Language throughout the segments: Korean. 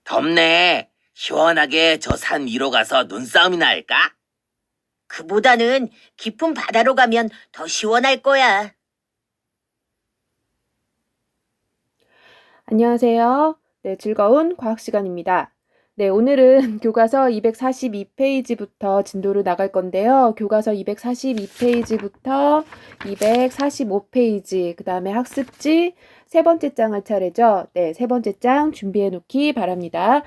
덥네. 시원하게 저 산 위로 가서 눈싸움이나 할까? 그보다는 깊은 바다로 가면 더 시원할 거야. 안녕하세요. 네, 즐거운 과학 시간입니다. 네, 오늘은 교과서 242페이지부터 진도를 나갈 건데요. 교과서 242페이지부터 245페이지, 그 다음에 학습지 세 번째 장 할 차례죠. 네, 세 번째 장 준비해 놓기 바랍니다.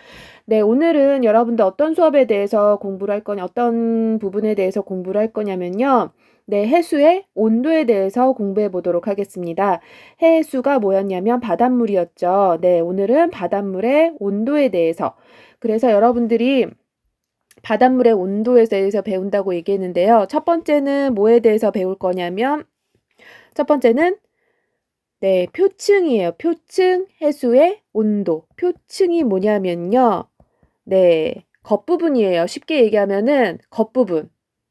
네, 오늘은 여러분들 어떤 수업에 대해서 공부를 할 거냐, 어떤 부분에 대해서 공부를 할 거냐면요. 네, 해수의 온도에 대해서 공부해 보도록 하겠습니다. 해수가 뭐였냐면 바닷물이었죠. 네, 오늘은 바닷물의 온도에 대해서. 그래서 여러분들이 바닷물의 온도에 대해서 배운다고 얘기했는데요. 첫 번째는 뭐에 대해서 배울 거냐면, 첫 번째는 네, 표층이에요. 표층, 해수의 온도. 표층이 뭐냐면요. 네, 겉부분이에요. 쉽게 얘기하면은 겉부분.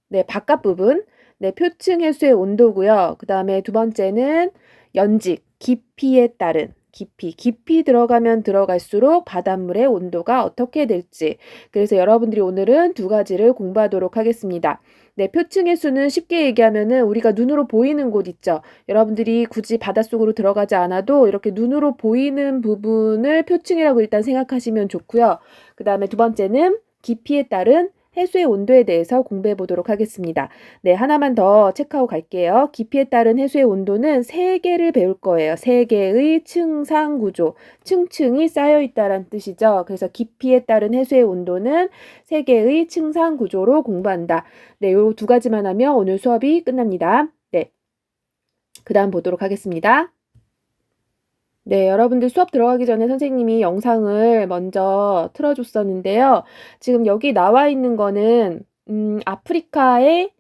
네, 바깥 부분. 네, 표층 해수의 온도고요. 그 다음에 두 번째는 연직, 깊이에 따른 깊이 들어가면 들어갈수록 바닷물의 온도가 어떻게 될지. 그래서 여러분들이 오늘은 두 가지를 공부하도록 하겠습니다. 네, 표층 해수는 쉽게 얘기하면은 우리가 눈으로 보이는 곳 있죠. 여러분들이 굳이 바닷속으로 들어가지 않아도 이렇게 눈으로 보이는 부분을 표층이라고 일단 생각하시면 좋고요. 그 다음에 두 번째는 깊이에 따른 해수의 온도에 대해서 공부해 보도록 하겠습니다. 네, 하나만 더 체크하고 갈게요. 깊이에 따른 해수의 온도는 세 개를 배울 거예요. 세 개의 층상 구조, 층층이 쌓여 있다는 뜻이죠. 그래서 깊이에 따른 해수의 온도는 세 개의 층상 구조로 공부한다. 네, 요 두 가지만 하면 오늘 수업이 끝납니다. 네, 그 다음 보도록 하겠습니다. 네, 여러분들 수업 들어가기 전에 선생님이 영상을 먼저 틀어줬었는데요. 지금 여기 나와 있는 거는 아프리카의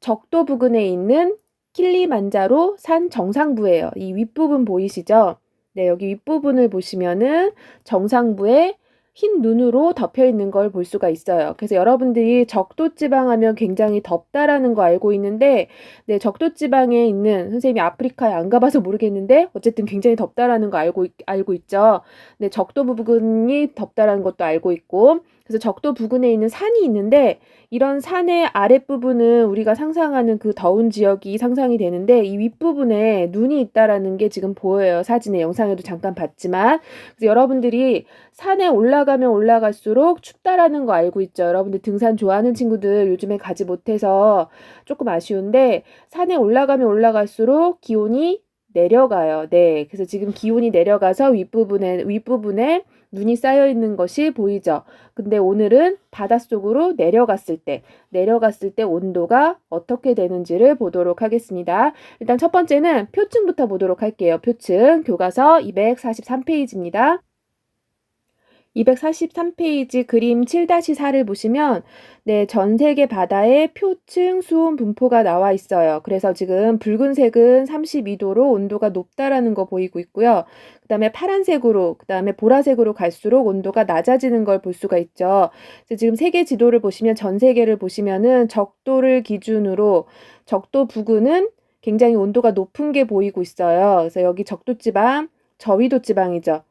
적도 부근에 있는 킬리만자로 산 정상부예요. 이 윗부분 보이시죠? 네, 여기 윗부분을 보시면은 정상부에 흰 눈으로 덮여 있는 걸 볼 수가 있어요. 그래서 여러분들이 적도지방 하면 굉장히 덥다라는 거 알고 있는데, 네, 적도지방에 있는 선생님이 아프리카에 안 가봐서 모르겠는데, 어쨌든 굉장히 덥다라는 거 알고 있죠. 네, 적도 부근이 덥다라는 것도 알고 있고, 그래서 적도 부근에 있는 산이 있는데, 이런 산의 아랫부분은 우리가 상상하는 그 더운 지역이 상상이 되는데 이 윗부분에 눈이 있다라는 게 지금 보여요. 사진에 영상에도 잠깐 봤지만. 그래서 여러분들이 산에 올라가면 올라갈수록 춥다라는 거 알고 있죠. 여러분들 등산 좋아하는 친구들 요즘에 가지 못해서 조금 아쉬운데 산에 올라가면 올라갈수록 기온이 내려가요. 네. 그래서 지금 기온이 내려가서 윗부분에 눈이 쌓여 있는 것이 보이죠. 근데 오늘은 바닷속으로 내려갔을 때 온도가 어떻게 되는지를 보도록 하겠습니다. 일단 첫 번째는 표층부터 보도록 할게요. 표층, 교과서 243페이지입니다. 243페이지 그림 7-4를 보시면 네, 전 세계 바다의 표층 수온 분포가 나와 있어요. 그래서 지금 붉은색은 32도로 온도가 높다라는 거 보이고 있고요. 그 다음에 파란색으로, 그 다음에 보라색으로 갈수록 온도가 낮아지는 걸 볼 수가 있죠. 그래서 지금 세계 지도를 보시면 전 세계를 보시면은 적도를 기준으로 적도 부근은 굉장히 온도가 높은 게 보이고 있어요. 그래서 여기 적도 지방, 저위도 지방이죠.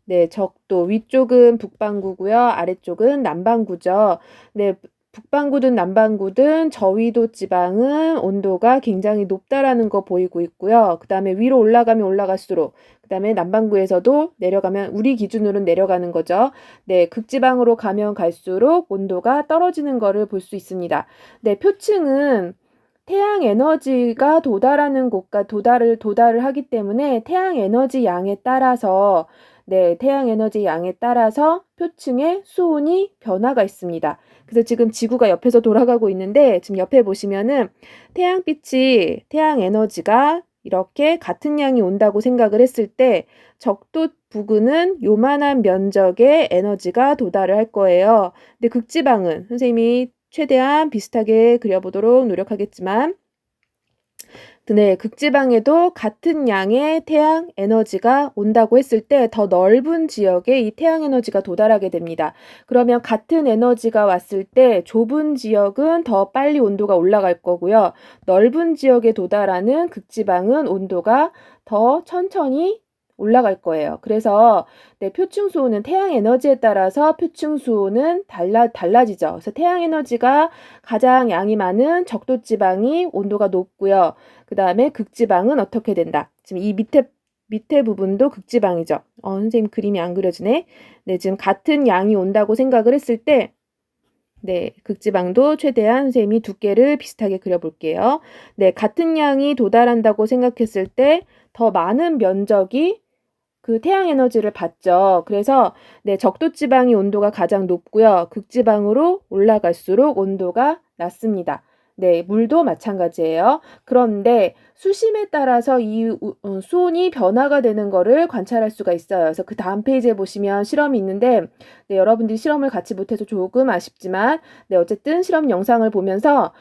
네, 적도. 위쪽은 북반구고요. 아래쪽은 남반구죠. 네, 북반구든 남반구든 저위도 지방은 온도가 굉장히 높다라는 거 보이고 있고요. 그 다음에 위로 올라가면 올라갈수록, 그 다음에 남반구에서도 내려가면, 우리 기준으로는 내려가는 거죠. 네, 극지방으로 가면 갈수록 온도가 떨어지는 거를 볼 수 있습니다. 네, 표층은 태양 에너지가 도달하는 곳과 도달을 하기 때문에 태양 에너지 양에 따라서 네, 태양 에너지 양에 따라서 표층의 수온이 변화가 있습니다. 그래서 지금 지구가 옆에서 돌아가고 있는데 지금 옆에 보시면은 태양 에너지가 이렇게 같은 양이 온다고 생각을 했을 때 적도 부근은 요만한 면적의 에너지가 도달을 할 거예요. 근데 극지방은 선생님이 최대한 비슷하게 그려보도록 노력하겠지만 네, 극지방에도 같은 양의 태양 에너지가 온다고 했을 때 더 넓은 지역에 이 태양 에너지가 도달하게 됩니다. 그러면 같은 에너지가 왔을 때 좁은 지역은 더 빨리 온도가 올라갈 거고요. 넓은 지역에 도달하는 극지방은 온도가 더 천천히 올라갈 거예요. 그래서 네, 표층 수온은 태양 에너지에 따라서 표층 수온은 달라지죠. 그래서 태양 에너지가 가장 양이 많은 적도 지방이 온도가 높고요. 그 다음에 극지방은 어떻게 된다? 지금 이 밑에 부분도 극지방이죠. 선생님 그림이 안 그려지네. 네, 지금 같은 양이 온다고 생각을 했을 때 네, 극지방도 최대한 선생님이 두께를 비슷하게 그려볼게요. 네, 같은 양이 도달한다고 생각했을 때 더 많은 면적이 그 태양 에너지를 받죠. 그래서 네, 적도 지방이 온도가 가장 높고요. 극지방으로 올라갈수록 온도가 낮습니다. 네, 물도 마찬가지예요. 그런데 수심에 따라서 이 수온이 변화가 되는 거를 관찰할 수가 있어요. 그래서 그 다음 페이지에 보시면 실험이 있는데 네, 여러분들이 실험을 같이 못해서 조금 아쉽지만 네, 어쨌든 실험 영상을 보면서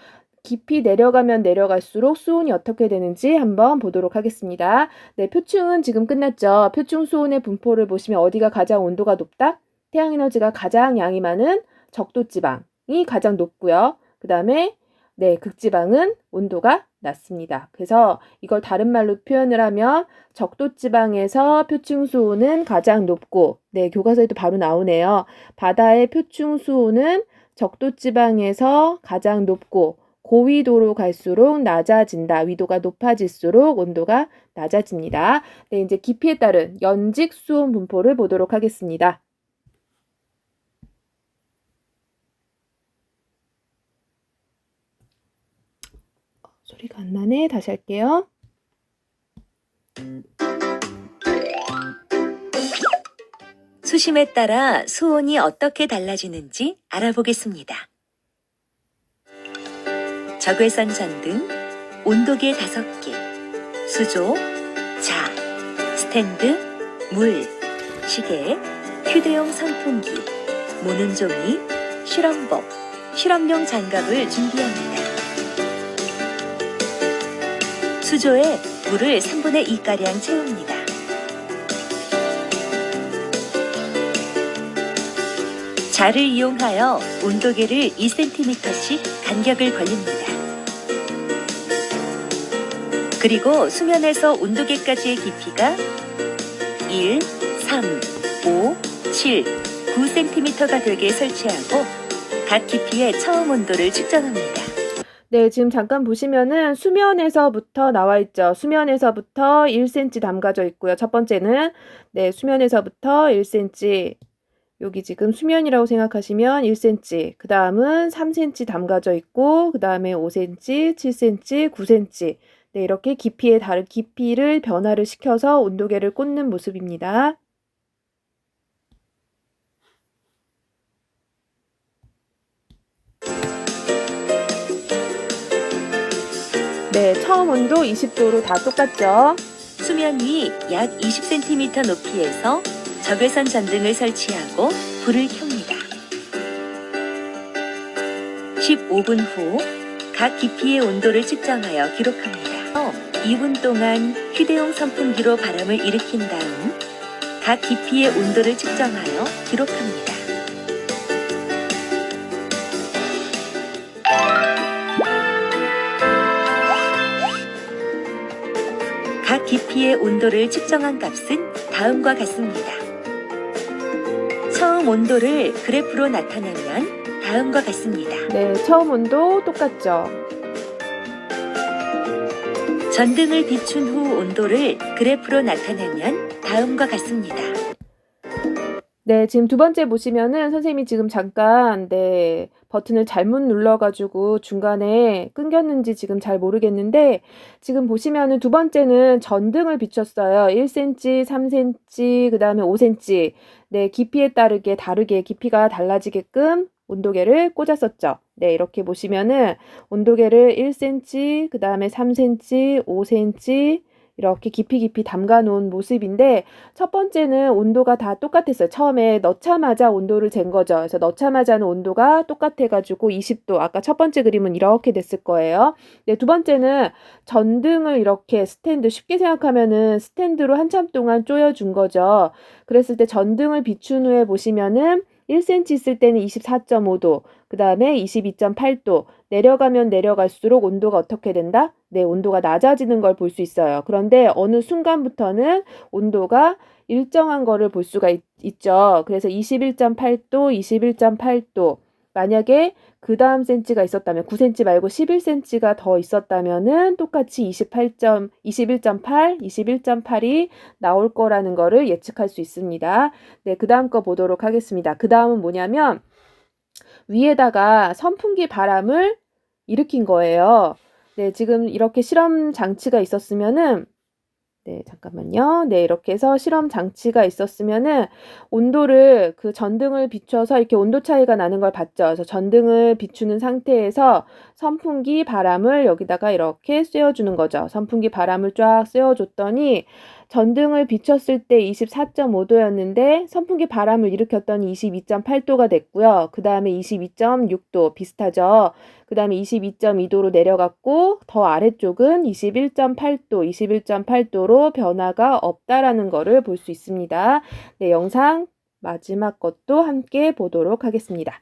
깊이 내려가면 내려갈수록 수온이 어떻게 되는지 한번 보도록 하겠습니다. 네, 표층은 지금 끝났죠. 표층 수온의 분포를 보시면 어디가 가장 온도가 높다? 태양 에너지가 가장 양이 많은 적도 지방이 가장 높고요. 그 다음에 네, 극지방은 온도가 낮습니다. 그래서 이걸 다른 말로 표현을 하면 적도 지방에서 표층 수온은 가장 높고 네, 교과서에도 바로 나오네요. 바다의 표층 수온은 적도 지방에서 가장 높고 고위도로 갈수록 낮아진다. 위도가 높아질수록 온도가 낮아집니다. 네, 이제 깊이에 따른 연직 수온 분포를 보도록 하겠습니다. 소리가 안 나네. 다시 할게요. 수심에 따라 수온이 어떻게 달라지는지 알아보겠습니다. 적외선 전등, 온도계 5개, 수조, 자, 스탠드, 물, 시계, 휴대용 선풍기, 모는 종이, 실험복, 실험용 장갑을 준비합니다. 수조에 물을 3분의 2가량 채웁니다. 자를 이용하여 온도계를 2cm씩 간격을 벌립니다. 그리고 수면에서 온도계까지의 깊이가 1, 3, 5, 7, 9cm가 되게 설치하고 각 깊이의 처음 온도를 측정합니다. 네, 지금 잠깐 보시면은 수면에서부터 나와 있죠. 수면에서부터 1cm 담가져 있고요. 첫 번째는 네, 수면에서부터 1cm. 여기 지금 수면이라고 생각하시면 1cm, 그 다음은 3cm 담가져 있고, 그 다음에 5cm, 7cm, 9cm. 네, 이렇게 깊이에 다른 깊이를 변화를 시켜서 온도계를 꽂는 모습입니다. 네, 처음 온도 20도로 다 똑같죠? 수면 위 약 20cm 높이에서 적외선 전등을 설치하고 불을 켭니다. 15분 후 각 깊이의 온도를 측정하여 기록합니다. 2분 동안 휴대용 선풍기로 바람을 일으킨 다음 각 깊이의 온도를 측정하여 기록합니다. 각 깊이의 온도를 측정한 값은 다음과 같습니다. 처음 온도를 그래프로 나타내면 다음과 같습니다. 네, 처음 온도 똑같죠? 전등을 비춘 후 온도를 그래프로 나타내면 다음과 같습니다. 네, 지금 두 번째 보시면은 선생님이 지금 잠깐 네, 버튼을 잘못 눌러가지고 중간에 끊겼는지 지금 잘 모르겠는데 지금 보시면은 두 번째는 전등을 비췄어요. 1cm, 3cm, 그 다음에 5cm. 네, 깊이에 따르게 다르게 깊이가 달라지게끔 온도계를 꽂았었죠. 네, 이렇게 보시면은 온도계를 1cm, 그 다음에 3cm, 5cm 이렇게 깊이 담가 놓은 모습인데 첫 번째는 온도가 다 똑같았어요. 처음에 넣자마자 온도를 잰 거죠. 그래서 넣자마자는 온도가 똑같아가지고 20도. 아까 첫 번째 그림은 이렇게 됐을 거예요. 네, 두 번째는 전등을 이렇게 스탠드, 쉽게 생각하면은 스탠드로 한참 동안 조여준 거죠. 그랬을 때 전등을 비춘 후에 보시면은 1cm 있을 때는 24.5도, 그 다음에 22.8도, 내려가면 내려갈수록 온도가 어떻게 된다? 네, 온도가 낮아지는 걸 볼 수 있어요. 그런데 어느 순간부터는 온도가 일정한 거를 볼 수가 있죠. 그래서 21.8도, 21.8도, 만약에 그 다음 cm가 있었다면 9cm 말고 11cm가 더 있었다면은 똑같이 21.8, 21.8이 나올 거라는 거를 예측할 수 있습니다. 네, 그 다음 거 보도록 하겠습니다. 그 다음은 뭐냐면 위에다가 선풍기 바람을 일으킨 거예요. 네, 지금 이렇게 실험 장치가 있었으면은 네, 잠깐만요. 네, 이렇게 해서 실험 장치가 있었으면은 온도를 그 전등을 비춰서 이렇게 온도 차이가 나는 걸 봤죠. 그래서 전등을 비추는 상태에서 선풍기 바람을 여기다가 이렇게 쐬어주는 거죠. 선풍기 바람을 쫙 쐬어줬더니 전등을 비췄을 때 24.5도였는데 선풍기 바람을 일으켰더니 22.8도가 됐고요. 그 다음에 22.6도 비슷하죠. 그 다음에 22.2도로 내려갔고 더 아래쪽은 21.8도, 21.8도로 변화가 없다라는 거를 볼 수 있습니다. 네, 영상 마지막 것도 함께 보도록 하겠습니다.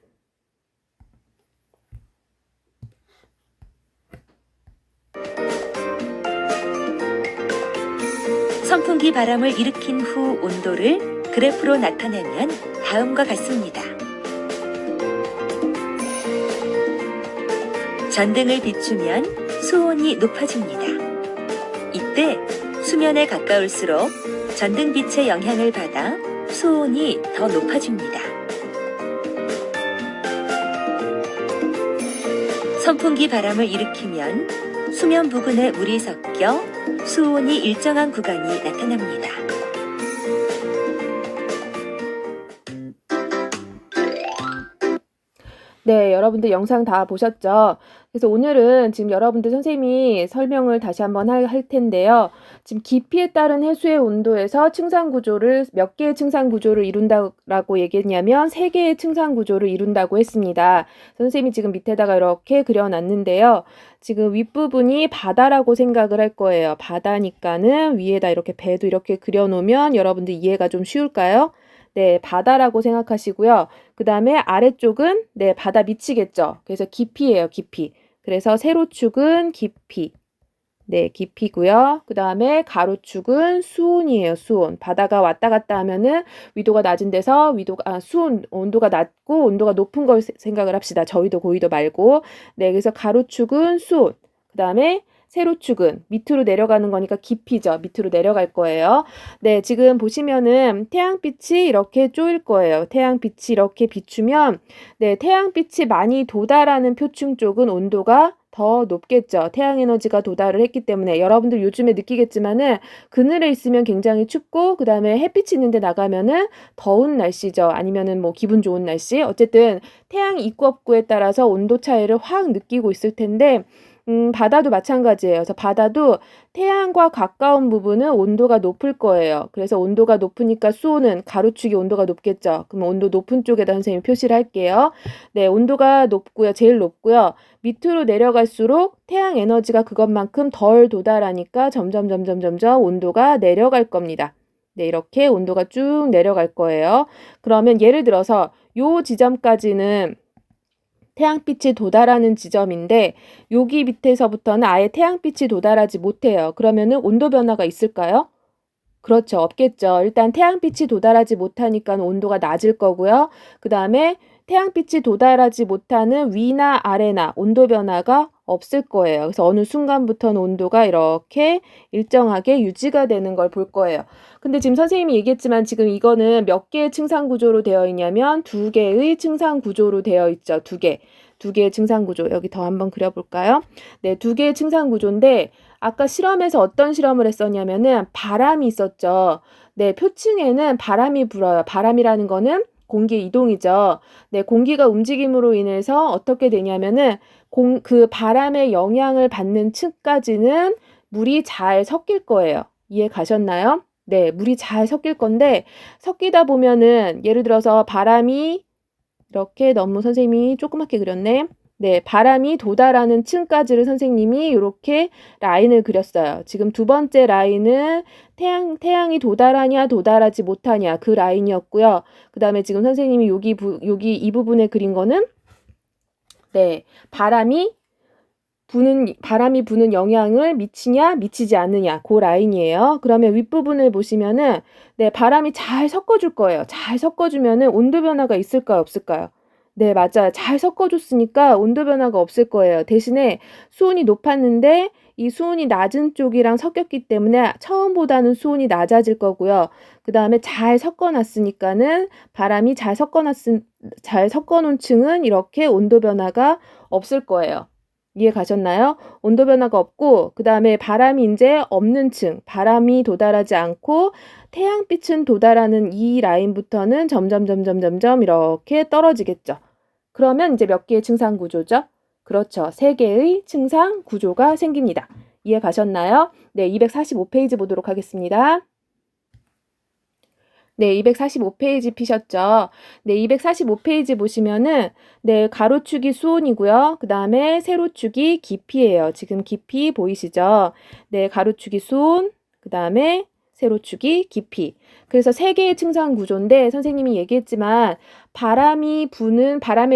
선풍기 바람을 일으킨 후 온도를 그래프로 나타내면 다음과 같습니다. 전등을 비추면 수온이 높아집니다. 이때 수면에 가까울수록 전등빛의 영향을 받아 수온이 더 높아집니다. 선풍기 바람을 일으키면 수면 부근에 물이 섞여 수온이 일정한 구간이 나타납니다. 네, 여러분들 영상 다 보셨죠? 그래서 오늘은 지금 여러분들 선생님이 설명을 다시 한번 할 텐데요. 지금 깊이에 따른 해수의 온도에서 층상 구조를 몇 개의 층상 구조를 이룬다라고 얘기했냐면 3개의 층상 구조를 이룬다고 했습니다. 선생님이 지금 밑에다가 이렇게 그려놨는데요. 지금 윗부분이 바다라고 생각을 할 거예요. 바다니까는 위에다 이렇게 배도 이렇게 그려놓으면 여러분들 이해가 좀 쉬울까요? 네, 바다라고 생각하시고요. 그 다음에 아래쪽은 네, 바다 밑이겠죠. 그래서 깊이예요, 깊이. 그래서 세로축은 깊이. 네, 깊이고요. 그 다음에 가로축은 수온이에요, 수온. 바다가 왔다 갔다 하면은 위도가 낮은 데서 수온, 온도가 낮고 온도가 높은 걸 생각을 합시다. 저위도 고위도 말고. 네, 그래서 가로축은 수온. 그 다음에 세로축은 밑으로 내려가는 거니까 깊이죠. 밑으로 내려갈 거예요. 네, 지금 보시면은 태양빛이 이렇게 쪼일 거예요. 태양빛이 이렇게 비추면 네, 태양빛이 많이 도달하는 표층 쪽은 온도가 더 높겠죠. 태양 에너지가 도달을 했기 때문에 여러분들 요즘에 느끼겠지만은 그늘에 있으면 굉장히 춥고 그 다음에 햇빛이 있는데 나가면은 더운 날씨죠. 아니면은 뭐 기분 좋은 날씨. 어쨌든 태양 있고 없고에 따라서 온도 차이를 확 느끼고 있을 텐데 바다도 마찬가지예요. 그래서 바다도 태양과 가까운 부분은 온도가 높을 거예요. 그래서 온도가 높으니까 수온은 가로축이 온도가 높겠죠. 그럼 온도 높은 쪽에다 선생님이 표시를 할게요. 네, 온도가 높고요. 제일 높고요. 밑으로 내려갈수록 태양 에너지가 그것만큼 덜 도달하니까 점점 온도가 내려갈 겁니다. 네, 이렇게 온도가 쭉 내려갈 거예요. 그러면 예를 들어서 요 지점까지는 태양빛이 도달하는 지점인데 여기 밑에서부터는 아예 태양빛이 도달하지 못해요. 그러면은 온도 변화가 있을까요? 그렇죠. 없겠죠. 일단 태양빛이 도달하지 못하니까 온도가 낮을 거고요. 그 다음에 태양빛이 도달하지 못하는 위나 아래나 온도 변화가 없을 거예요. 그래서 어느 순간부터는 온도가 이렇게 일정하게 유지가 되는 걸 볼 거예요. 근데 지금 선생님이 얘기했지만 지금 이거는 몇 개의 층상 구조로 되어 있냐면 2개의 층상 구조로 되어 있죠. 2개. 2개의 층상 구조. 여기 더 한번 그려볼까요? 네, 2개의 층상 구조인데 아까 실험에서 어떤 실험을 했었냐면은 바람이 있었죠. 네, 표층에는 바람이 불어요. 바람이라는 거는 공기 이동이죠. 네, 공기가 움직임으로 인해서 어떻게 되냐면은 그 바람의 영향을 받는 층까지는 물이 잘 섞일 거예요. 이해 가셨나요? 네, 물이 잘 섞일 건데 섞이다 보면은 예를 들어서 바람이 이렇게 너무 선생님이 조그맣게 그렸네. 네, 바람이 도달하는 층까지를 선생님이 이렇게 라인을 그렸어요. 지금 두 번째 라인은 태양이 도달하냐 도달하지 못하냐 그 라인이었고요. 그 다음에 지금 선생님이 여기 이 부분에 그린 거는 네, 바람이 부는 영향을 미치냐 미치지 않느냐 그 라인이에요. 그러면 윗부분을 보시면은 네, 바람이 잘 섞어줄 거예요. 잘 섞어주면은 온도 변화가 있을까요 없을까요? 네, 맞아요. 잘 섞어줬으니까 온도 변화가 없을 거예요. 대신에 수온이 높았는데 이 수온이 낮은 쪽이랑 섞였기 때문에 처음보다는 수온이 낮아질 거고요. 그 다음에 잘 섞어놨으니까는 바람이 잘 섞어놓은 층은 이렇게 온도 변화가 없을 거예요. 이해 가셨나요? 온도 변화가 없고 그 다음에 바람이 이제 없는 층, 바람이 도달하지 않고 태양빛은 도달하는 이 라인부터는 점점 이렇게 떨어지겠죠. 그러면 이제 몇 개의 층상 구조죠? 그렇죠. 3개의 층상 구조가 생깁니다. 이해 가셨나요? 네, 245페이지 보도록 하겠습니다. 네, 245페이지 피셨죠? 네, 245페이지 보시면은 네, 가로축이 수온이고요. 그 다음에 세로축이 깊이예요. 지금 깊이 보이시죠? 네, 가로축이 수온, 그 다음에 세로축이 깊이. 그래서 3개의 층상 구조인데 선생님이 얘기했지만 바람의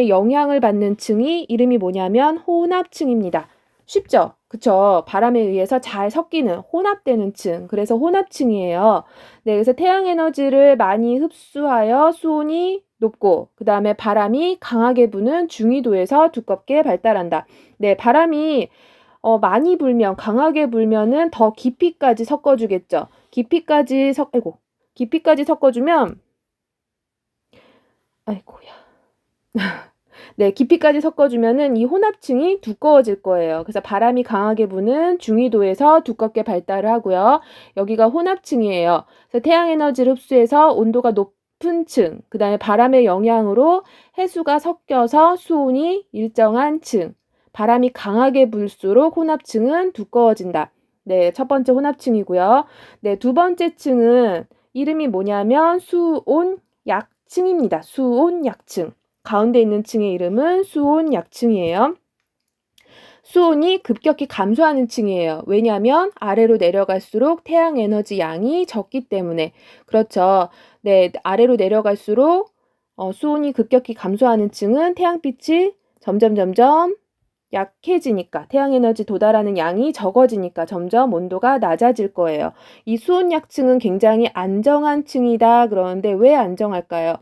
영향을 받는 층이 이름이 뭐냐면 혼합층입니다. 쉽죠? 그쵸? 바람에 의해서 잘 섞이는 혼합되는 층. 그래서 혼합층이에요. 네, 그래서 태양 에너지를 많이 흡수하여 수온이 높고 그 다음에 바람이 강하게 부는 중위도에서 두껍게 발달한다. 네, 바람이 많이 불면 강하게 불면은 더 깊이까지 섞어주겠죠. 깊이까지 섞어주면 아이고야. 네, 깊이까지 섞어주면은 이 혼합층이 두꺼워질 거예요. 그래서 바람이 강하게 부는 중위도에서 두껍게 발달을 하고요. 여기가 혼합층이에요. 그래서 태양 에너지를 흡수해서 온도가 높은 층, 그 다음에 바람의 영향으로 해수가 섞여서 수온이 일정한 층. 바람이 강하게 불수록 혼합층은 두꺼워진다. 네, 첫 번째 혼합층이고요. 네, 두 번째 층은 이름이 뭐냐면 수온약층입니다. 수온약층. 가운데 있는 층의 이름은 수온약층이에요. 수온이 급격히 감소하는 층이에요. 왜냐하면 아래로 내려갈수록 태양 에너지 양이 적기 때문에. 그렇죠. 네, 아래로 내려갈수록 수온이 급격히 감소하는 층은 태양빛이 점점 약해지니까 태양 에너지 도달하는 양이 적어지니까 점점 온도가 낮아질 거예요. 이 수온약층은 굉장히 안정한 층이다. 그러는데 왜 안정할까요?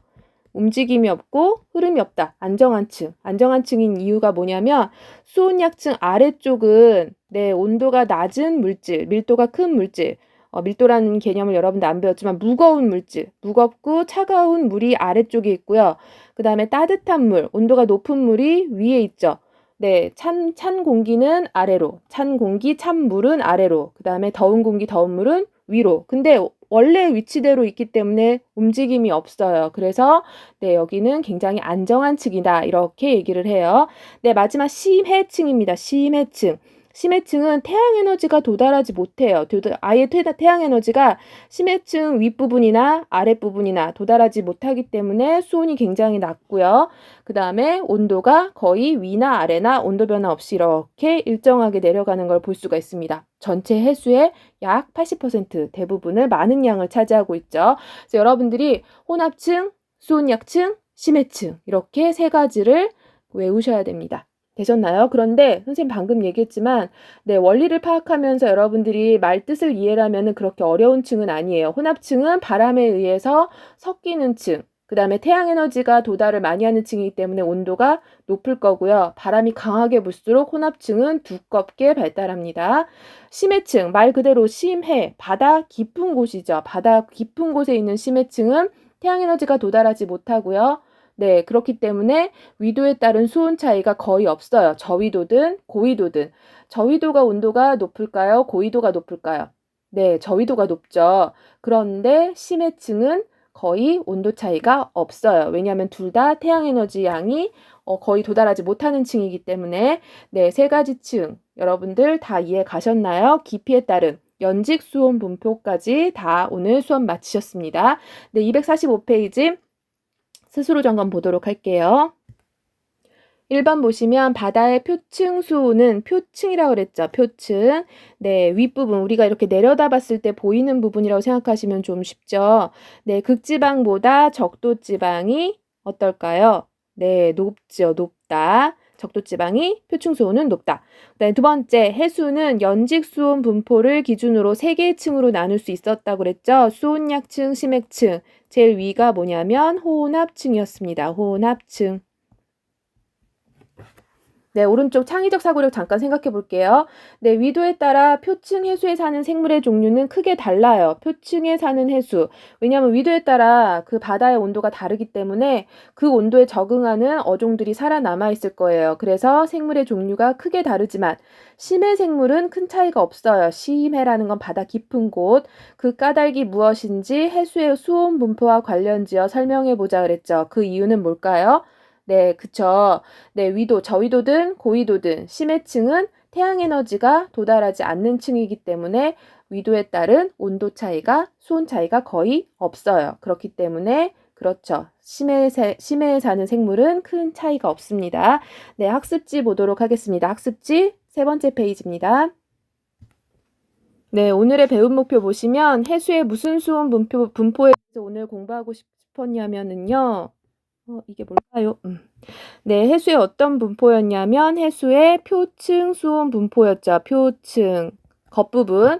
움직임이 없고 흐름이 없다. 안정한 층. 안정한 층인 이유가 뭐냐면 수온약층 아래쪽은 네, 온도가 낮은 물질, 밀도가 큰 물질. 밀도라는 개념을 여러분들 안 배웠지만 무거운 물질, 무겁고 차가운 물이 아래쪽에 있고요. 그 다음에 따뜻한 물, 온도가 높은 물이 위에 있죠. 네, 찬 공기는 아래로, 찬 공기, 찬 물은 아래로, 그 다음에 더운 공기, 더운 물은 위로. 근데 원래 위치대로 있기 때문에 움직임이 없어요. 그래서 네, 여기는 굉장히 안정한 층이다. 이렇게 얘기를 해요. 네, 마지막 심해층입니다. 심해층. 심해층은 태양 에너지가 도달하지 못해요. 아예 태양 에너지가 심해층 윗부분이나 아랫부분이나 도달하지 못하기 때문에 수온이 굉장히 낮고요. 그 다음에 온도가 거의 위나 아래나 온도 변화 없이 이렇게 일정하게 내려가는 걸 볼 수가 있습니다. 전체 해수의 약 80% 대부분을 많은 양을 차지하고 있죠. 그래서 여러분들이 혼합층, 수온약층, 심해층 이렇게 3가지를 외우셔야 됩니다. 되셨나요? 그런데 선생님 방금 얘기했지만 네, 원리를 파악하면서 여러분들이 말 뜻을 이해하면은 그렇게 어려운 층은 아니에요. 혼합층은 바람에 의해서 섞이는 층, 그 다음에 태양 에너지가 도달을 많이 하는 층이기 때문에 온도가 높을 거고요. 바람이 강하게 불수록 혼합층은 두껍게 발달합니다. 심해층, 말 그대로 심해, 바다 깊은 곳이죠. 바다 깊은 곳에 있는 심해층은 태양 에너지가 도달하지 못하고요. 네, 그렇기 때문에 위도에 따른 수온 차이가 거의 없어요. 저위도든 고위도든. 저위도가 온도가 높을까요? 고위도가 높을까요? 네, 저위도가 높죠. 그런데 심해층은 거의 온도 차이가 없어요. 왜냐하면 둘 다 태양 에너지 양이 거의 도달하지 못하는 층이기 때문에 네, 3가지 층 여러분들 다 이해 가셨나요? 깊이에 따른 연직 수온 분포까지 다 오늘 수업 마치셨습니다. 네, 245페이지 스스로 점검 보도록 할게요. 1번 보시면 바다의 표층 수온은 표층이라고 그랬죠. 표층. 네, 윗부분 우리가 이렇게 내려다 봤을 때 보이는 부분이라고 생각하시면 좀 쉽죠. 네, 극지방보다 적도지방이 어떨까요? 네, 높죠. 높다. 적도지방이 표층 수온은 높다. 그다음에 두 번째, 해수는 연직 수온 분포를 기준으로 3개의 층으로 나눌 수 있었다고 그랬죠. 수온약층, 심액층. 제일 위가 뭐냐면 혼합층이었습니다. 혼합층. 네, 오른쪽 창의적 사고력 잠깐 생각해 볼게요. 네, 위도에 따라 표층 해수에 사는 생물의 종류는 크게 달라요. 표층에 사는 해수. 왜냐하면 위도에 따라 그 바다의 온도가 다르기 때문에 그 온도에 적응하는 어종들이 살아남아 있을 거예요. 그래서 생물의 종류가 크게 다르지만 심해 생물은 큰 차이가 없어요. 심해라는 건 바다 깊은 곳. 그 까닭이 무엇인지 해수의 수온 분포와 관련지어 설명해 보자 그랬죠. 그 이유는 뭘까요? 네, 그쵸. 네, 위도, 저위도든 고위도든 심해층은 태양 에너지가 도달하지 않는 층이기 때문에 위도에 따른 온도 차이가, 수온 차이가 거의 없어요. 그렇기 때문에 그렇죠. 심해에 사는 생물은 큰 차이가 없습니다. 네, 학습지 보도록 하겠습니다. 학습지 3번째 페이지입니다. 네, 오늘의 배움 목표 보시면 해수의 무슨 수온 분포에 대해서 오늘 공부하고 싶었냐면은요. 이게 뭘까요? 네, 해수의 어떤 분포였냐면 해수의 표층 수온 분포였죠. 표층. 겉부분,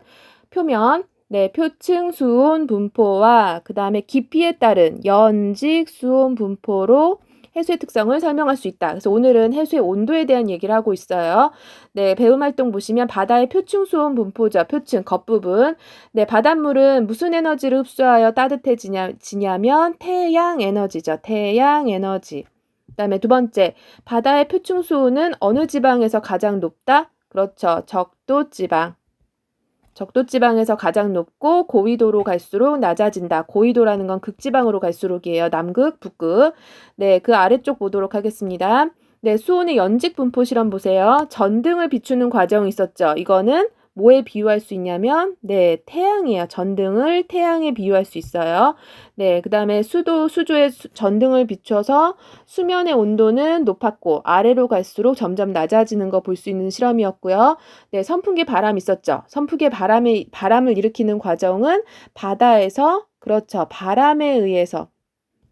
표면. 네, 표층 수온 분포와 그 다음에 깊이에 따른 연직 수온 분포로 해수의 특성을 설명할 수 있다. 그래서 오늘은 해수의 온도에 대한 얘기를 하고 있어요. 네, 배움 활동 보시면 바다의 표층 수온 분포죠. 표층, 겉부분. 네, 바닷물은 무슨 에너지를 흡수하여 따뜻해지냐면 태양 에너지죠. 태양 에너지. 그다음에 두 번째, 바다의 표층 수온은 어느 지방에서 가장 높다? 그렇죠. 적도지방. 적도지방에서 가장 높고 고위도로 갈수록 낮아진다. 고위도라는 건 극지방으로 갈수록이에요. 남극, 북극. 네, 그 아래쪽 보도록 하겠습니다. 네, 수온의 연직 분포 실험 보세요. 전등을 비추는 과정이 있었죠. 이거는 뭐에 비유할 수 있냐면 네, 태양이에요. 전등을 태양에 비유할 수 있어요. 네, 그 다음에 수조에 전등을 비춰서 수면의 온도는 높았고 아래로 갈수록 점점 낮아지는 거 볼 수 있는 실험이었고요. 네, 선풍기 바람 있었죠. 선풍기에 바람을 일으키는 과정은 바다에서 그렇죠. 바람에 의해서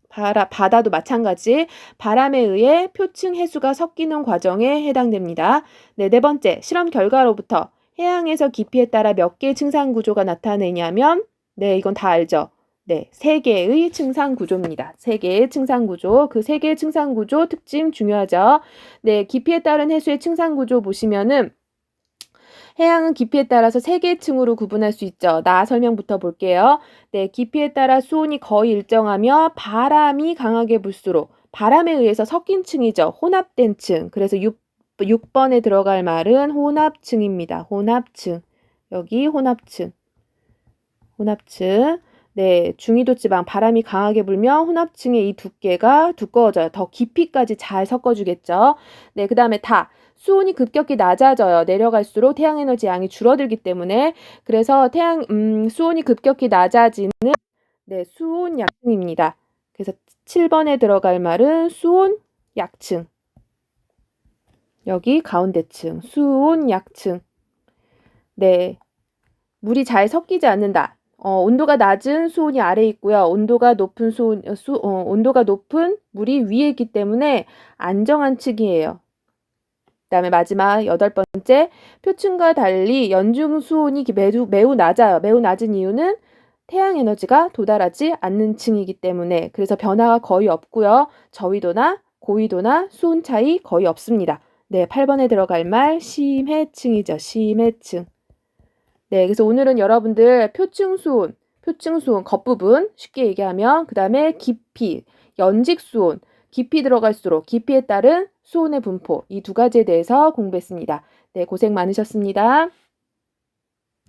바다도 마찬가지 바람에 의해 표층 해수가 섞이는 과정에 해당됩니다. 네, 네 번째 실험 결과로부터 해양에서 깊이에 따라 몇 개의 층상 구조가 나타내냐면 네, 이건 다 알죠. 네, 3개의 층상 구조입니다. 3개의 층상 구조. 그 3개의 층상 구조 특징 중요하죠. 네, 깊이에 따른 해수의 층상 구조 보시면은 해양은 깊이에 따라서 3개의 층으로 구분할 수 있죠. 나 설명부터 볼게요. 네, 깊이에 따라 수온이 거의 일정하며 바람이 강하게 불수록 바람에 의해서 섞인 층이죠. 혼합된 층. 그래서 6번에 들어갈 말은 혼합층입니다. 혼합층. 여기 혼합층. 혼합층. 네, 중위도 지방 바람이 강하게 불면 혼합층의 이 두께가 두꺼워져요. 더 깊이까지 잘 섞어주겠죠. 네, 그 다음에 수온이 급격히 낮아져요. 내려갈수록 태양 에너지 양이 줄어들기 때문에 그래서 수온이 급격히 낮아지는 네, 수온 약층입니다. 그래서 7번에 들어갈 말은 수온 약층. 여기 가운데층, 수온 약층. 네, 물이 잘 섞이지 않는다. 온도가 낮은 수온이 아래에 있고요. 온도가 높은 온도가 높은 물이 위에 있기 때문에 안정한 층이에요. 그다음에 마지막 8번째, 표층과 달리 연중 수온이 매우 낮아요. 매우 낮은 이유는 태양 에너지가 도달하지 않는 층이기 때문에 그래서 변화가 거의 없고요. 저위도나 고위도나 수온 차이 거의 없습니다. 네, 8번에 들어갈 말 심해층이죠. 심해층. 네, 그래서 오늘은 여러분들 표층 수온 겉부분 쉽게 얘기하면 그 다음에 깊이, 연직 수온, 깊이 들어갈수록 깊이에 따른 수온의 분포 이 2가지에 대해서 공부했습니다. 네, 고생 많으셨습니다.